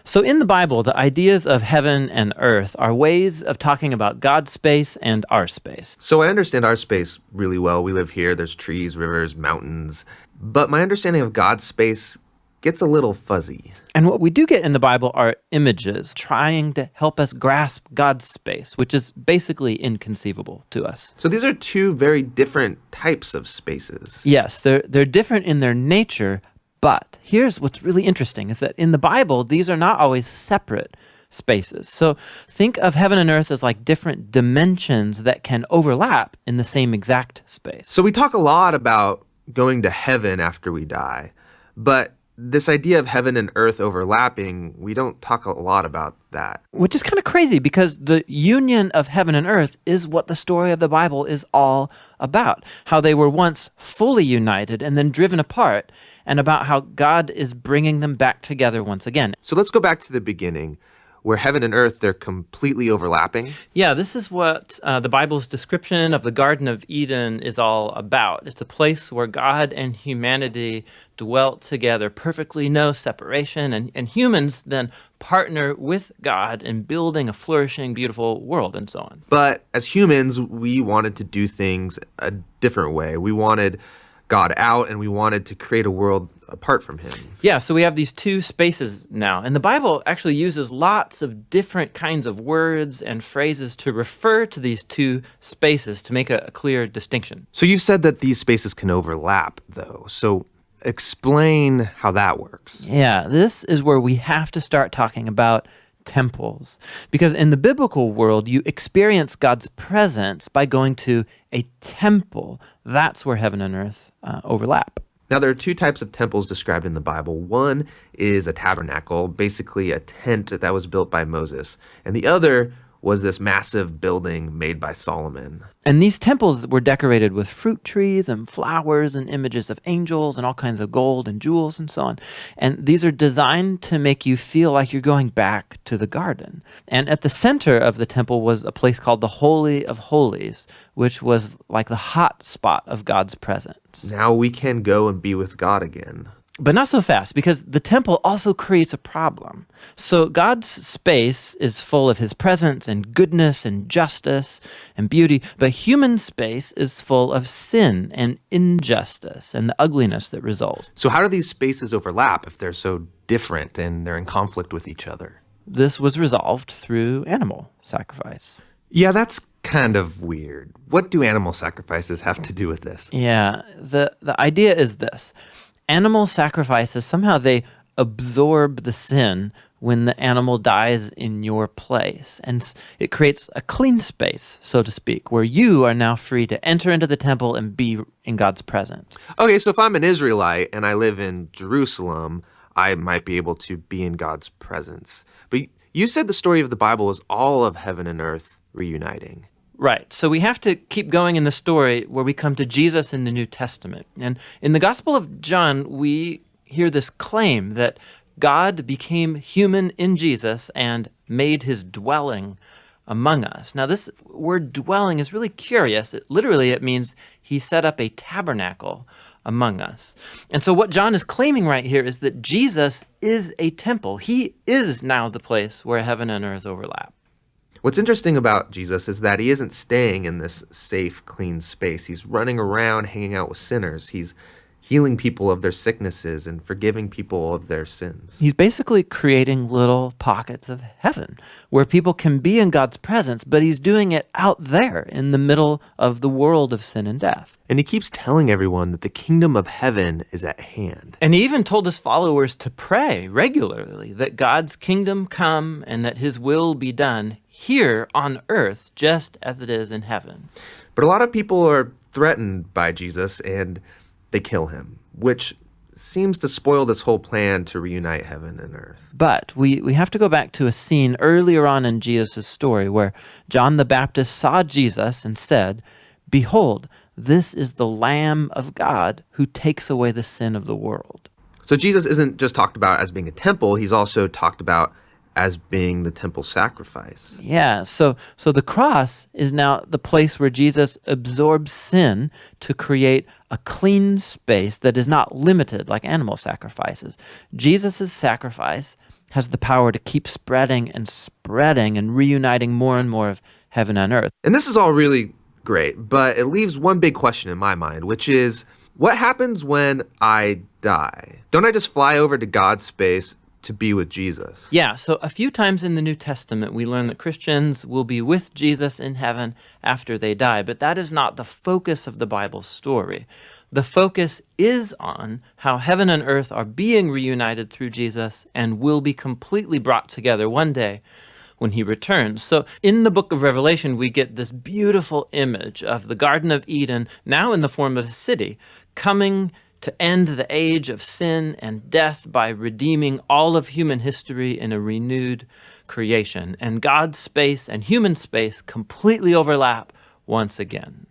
So in the Bible, the ideas of heaven and earth are ways of talking about God's space and our space. So I understand our space really well. We live here. There's trees, rivers, mountains. But my understanding of God's space gets a little fuzzy. And what we do get in the Bible are images trying to help us grasp God's space, which is basically inconceivable to us. So these are two very different types of spaces. Yes, they're different in their nature, but here's what's really interesting is that in the Bible, these are not always separate spaces. So think of heaven and earth as like different dimensions that can overlap in the same exact space. So we talk a lot about going to heaven after we die, but this idea of heaven and earth overlapping, we don't talk a lot about that. Which is kind of crazy because the union of heaven and earth is what the story of the Bible is all about. How they were once fully united and then driven apart, and about how God is bringing them back together once again. So let's go back to the beginning, where heaven and earth, they're completely overlapping. Yeah, this is what the Bible's description of the Garden of Eden is all about. It's a place where God and humanity dwelt together, perfectly no separation, and humans then partner with God in building a flourishing, beautiful world and so on. But as humans, we wanted to do things a different way. We wanted God out, and we wanted to create a world apart from him. Yeah, so we have these two spaces now. And the Bible actually uses lots of different kinds of words and phrases to refer to these two spaces to make a clear distinction. So you've said that these spaces can overlap, though. So explain how that works. Yeah, this is where we have to start talking about temples. Because in the biblical world, you experience God's presence by going to a temple. That's where heaven and earth overlap. Now, there are two types of temples described in the Bible. One is a tabernacle, basically a tent that was built by Moses. And the other was this massive building made by Solomon. And these temples were decorated with fruit trees and flowers and images of angels and all kinds of gold and jewels and so on. And these are designed to make you feel like you're going back to the garden. And at the center of the temple was a place called the Holy of Holies, which was like the hot spot of God's presence. Now we can go and be with God again. But not so fast, because the temple also creates a problem. So God's space is full of his presence and goodness and justice and beauty, but human space is full of sin and injustice and the ugliness that results. So how do these spaces overlap if they're so different and they're in conflict with each other? This was resolved through animal sacrifice. Yeah, that's kind of weird. What do animal sacrifices have to do with this? Yeah, the idea is this. Animal sacrifices, somehow they absorb the sin when the animal dies in your place. And it creates a clean space, so to speak, where you are now free to enter into the temple and be in God's presence. Okay, so if I'm an Israelite and I live in Jerusalem, I might be able to be in God's presence. But you said the story of the Bible is all of heaven and earth reuniting. Right. So we have to keep going in the story where we come to Jesus in the New Testament. And in the Gospel of John, we hear this claim that God became human in Jesus and made his dwelling among us. Now, this word dwelling is really curious. It means he set up a tabernacle among us. And so what John is claiming right here is that Jesus is a temple. He is now the place where heaven and earth overlap. What's interesting about Jesus is that he isn't staying in this safe, clean space. He's running around hanging out with sinners. He's healing people of their sicknesses and forgiving people of their sins. He's basically creating little pockets of heaven where people can be in God's presence, but he's doing it out there in the middle of the world of sin and death. And he keeps telling everyone that the kingdom of heaven is at hand. And he even told his followers to pray regularly that God's kingdom come and that his will be done here on earth just as it is in heaven. But a lot of people are threatened by Jesus and they kill him, which seems to spoil this whole plan to reunite heaven and earth. But we have to go back to a scene earlier on in Jesus' story where John the Baptist saw Jesus and said, "Behold, this is the Lamb of God who takes away the sin of the world." So Jesus isn't just talked about as being a temple, he's also talked about as being the temple sacrifice. Yeah, so the cross is now the place where Jesus absorbs sin to create a clean space that is not limited like animal sacrifices. Jesus' sacrifice has the power to keep spreading and reuniting more and more of heaven and earth. And this is all really great, but it leaves one big question in my mind, which is, what happens when I die? Don't I just fly over to God's space to be with Jesus? Yeah, so a few times in the New Testament, we learn that Christians will be with Jesus in heaven after they die, but that is not the focus of the Bible's story. The focus is on how heaven and earth are being reunited through Jesus and will be completely brought together one day when he returns. So in the book of Revelation, we get this beautiful image of the Garden of Eden, now in the form of a city, coming to end the age of sin and death by redeeming all of human history in a renewed creation. And God's space and human space completely overlap once again.